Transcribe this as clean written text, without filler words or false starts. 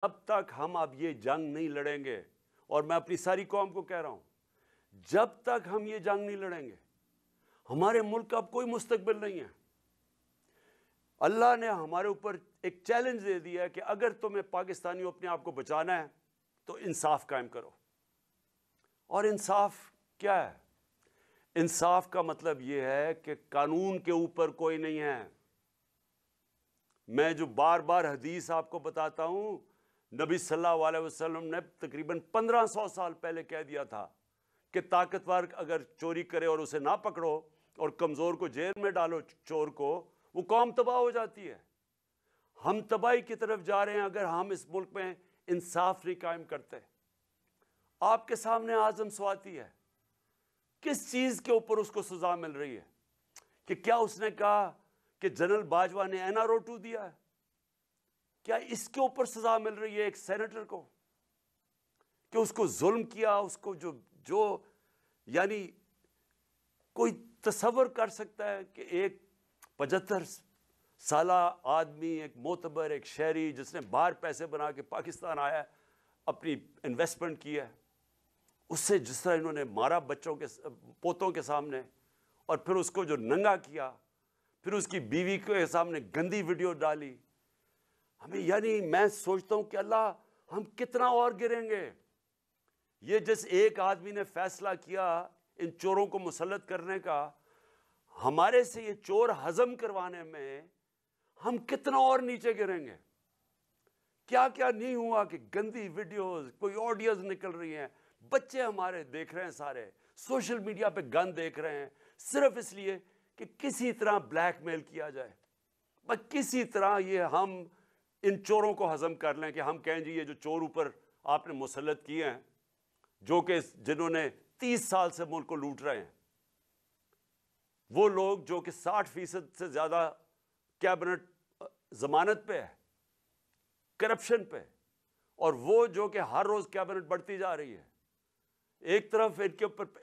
اب تک ہم اب یہ جنگ نہیں لڑیں گے، اور میں اپنی ساری قوم کو کہہ رہا ہوں، جب تک ہم یہ جنگ نہیں لڑیں گے ہمارے ملک کا اب کوئی مستقبل نہیں ہے۔ اللہ نے ہمارے اوپر ایک چیلنج دے دیا ہے کہ اگر تمہیں پاکستانیوں اپنے آپ کو بچانا ہے تو انصاف قائم کرو۔ اور انصاف کیا ہے؟ انصاف کا مطلب یہ ہے کہ قانون کے اوپر کوئی نہیں ہے۔ میں جو بار بار حدیث آپ کو بتاتا ہوں، نبی صلی اللہ علیہ وسلم نے تقریباً 1500 سال پہلے کہہ دیا تھا کہ طاقتور اگر چوری کرے اور اسے نہ پکڑو اور کمزور کو جیل میں ڈالو، چور کو، وہ قوم تباہ ہو جاتی ہے۔ ہم تباہی کی طرف جا رہے ہیں اگر ہم اس ملک میں انصاف نہیں قائم کرتے۔ آپ کے سامنے اعظم سواتی ہے، کس چیز کے اوپر اس کو سزا مل رہی ہے؟ کہ کیا اس نے کہا کہ جنرل باجوہ نے این آر او 2 دیا ہے؟ کیا اس کے اوپر سزا مل رہی ہے ایک سینیٹر کو کہ اس کو ظلم کیا؟ اس کو جو یعنی کوئی تصور کر سکتا ہے کہ ایک 75 سالہ آدمی، ایک معتبر، ایک شہری جس نے باہر پیسے بنا کے پاکستان آیا ہے، اپنی انویسٹمنٹ کی ہے، اس سے جس طرح انہوں نے مارا بچوں کے پوتوں کے سامنے، اور پھر اس کو جو ننگا کیا، پھر اس کی بیوی کے سامنے گندی ویڈیو ڈالی، ہمیں یعنی میں سوچتا ہوں کہ اللہ ہم کتنا اور گریں گے۔ یہ جس ایک آدمی نے فیصلہ کیا ان چوروں کو مسلط کرنے کا، ہمارے سے یہ چور ہضم کروانے میں ہم کتنا اور نیچے گریں گے۔ کیا کیا نہیں ہوا کہ گندی ویڈیوز، کوئی آڈیوز نکل رہی ہیں، بچے ہمارے دیکھ رہے ہیں، سارے سوشل میڈیا پہ گند دیکھ رہے ہیں، صرف اس لیے کہ کسی طرح بلیک میل کیا جائے، بس کسی طرح یہ ہم ان چوروں کو ہضم کر لیں کہ ہم کہیں جی یہ جو چور اوپر آپ نے مسلط کیے ہیں، جو کہ جنہوں نے 30 سال سے ملک کو لوٹ رہے ہیں، وہ لوگ جو کہ 60% سے زیادہ کیبنٹ ضمانت پہ ہے، کرپشن پہ، اور وہ جو کہ ہر روز کیبنٹ بڑھتی جا رہی ہے، ایک طرف ان کے اوپر